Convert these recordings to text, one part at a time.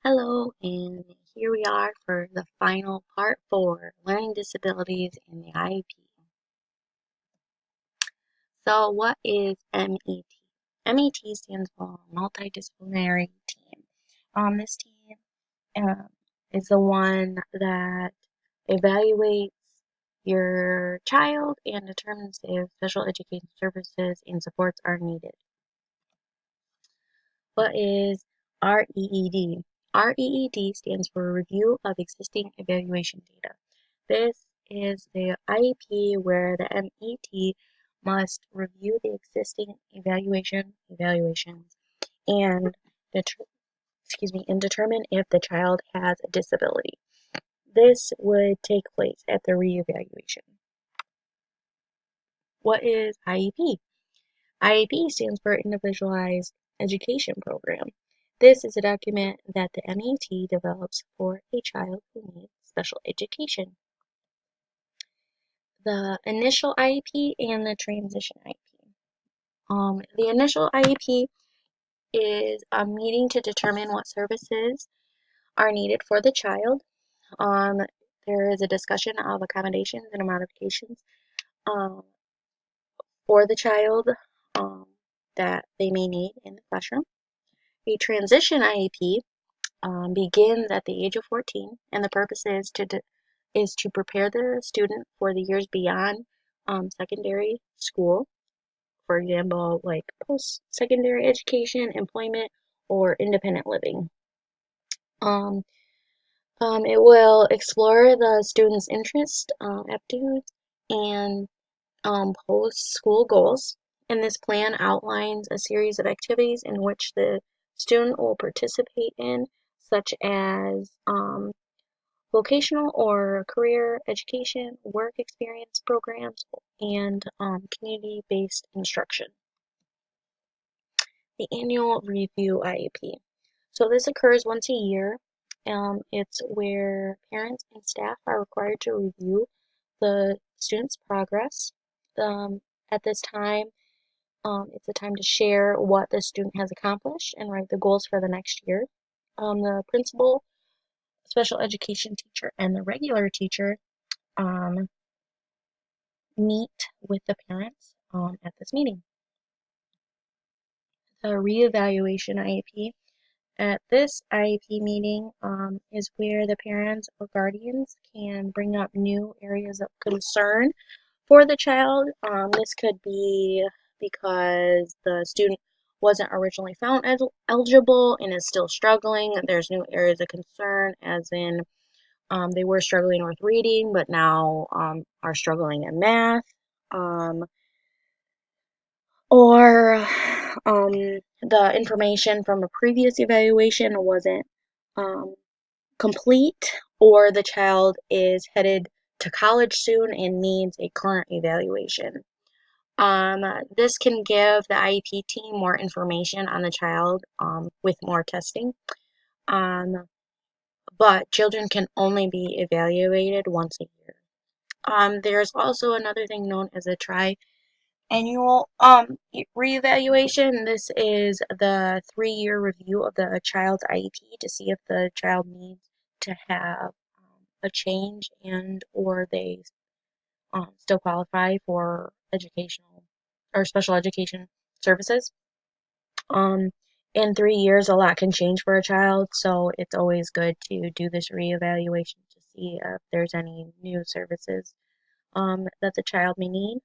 Hello, and here we are for the final part for learning disabilities in the IEP. So, what is MET? MET stands for Multidisciplinary Team. This team uh, is the one that evaluates your child and determines if special education services and supports are needed. What is REED? REED stands for Review of Existing Evaluation Data. This is the IEP where the MET must review the existing evaluations and determine if the child has a disability. This would take place at the reevaluation. What is IEP? IEP stands for Individualized Education Program. This is a document that the MET develops for a child who needs special education. The initial IEP and the transition IEP. The initial IEP is a meeting to determine what services are needed for the child. Um, there is a discussion of accommodations and modifications um, for the child that they may need in the classroom. A transition IEP begins at the age of 14, and the purpose is to prepare the student for the years beyond secondary school. For example, like post-secondary education, employment, or independent living. Um, it will explore the student's interest, aptitudes, and post-school goals. And this plan outlines a series of activities in which the student will participate in, such as vocational or career education, work experience programs, and community-based instruction. The annual review IEP. So this occurs once a year. It's where parents and staff are required to review the student's progress. At this time, it's a time to share what the student has accomplished and write the goals for the next year. The principal, special education teacher, and the regular teacher um, meet with the parents at this meeting. The reevaluation IEP. At this IEP meeting is where the parents or guardians can bring up new areas of concern for the child. This could be because the student wasn't originally found eligible and is still struggling. There's new areas of concern, as in they were struggling with reading, but now are struggling in math. Or the information from a previous evaluation wasn't um, complete, or the child is headed to college soon and needs a current evaluation. This can give the IEP team more information on the child with more testing. But children can only be evaluated once a year. There's also another thing known as a triennial reevaluation. This is the 3-year review of the child's IEP to see if the child needs to have a change and or they still qualify for educational or special education services. In 3 years, a lot can change for a child, so it's always good to do this reevaluation to see if there's any new services that the child may need.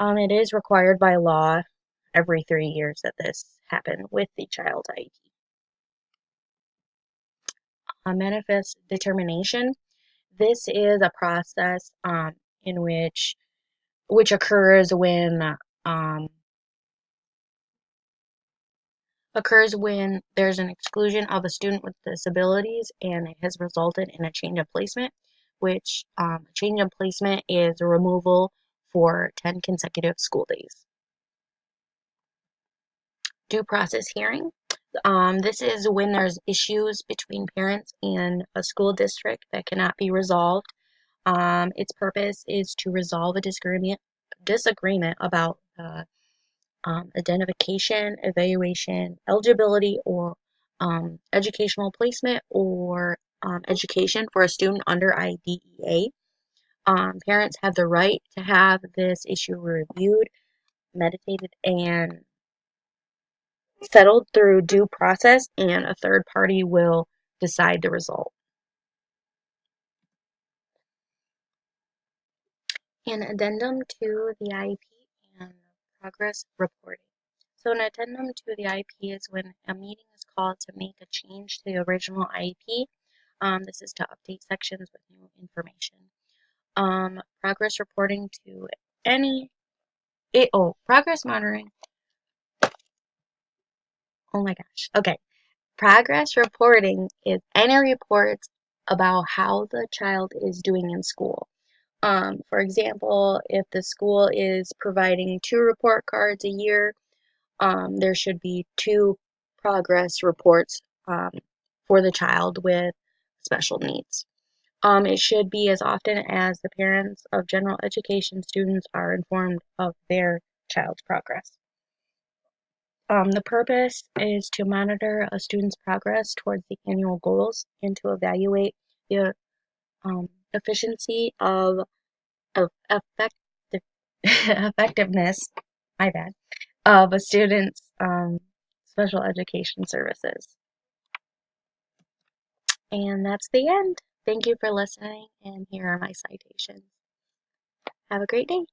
It is required by law every 3 years that this happen with the child's IEP. A manifest determination. This is a process in which occurs when there's an exclusion of a student with disabilities and it has resulted in a change of placement, which change of placement is a removal for 10 consecutive school days. Due process hearing. This is when there's issues between parents and a school district that cannot be resolved. Its purpose is to resolve a disagreement about identification, evaluation, eligibility, or educational placement or education for a student under IDEA. Parents have the right to have this issue reviewed, meditated, and settled through due process, and a third party will decide the result. An addendum to the IEP and progress reporting. So an addendum to the IEP is when a meeting is called to make a change to the original IEP. This is to update sections with new information. Progress reporting to progress monitoring. Oh my gosh. Okay. Progress reporting is any reports about how the child is doing in school. For example, if the school is providing 2 report cards a year, there should be 2 progress reports for the child with special needs. It should be as often as the parents of general education students are informed of their child's progress. The purpose is to monitor a student's progress towards the annual goals and to evaluate the efficiency of effective, effectiveness, my bad, of a student's special education services. And that's the end. Thank you for listening, and here are my citations. Have a great day.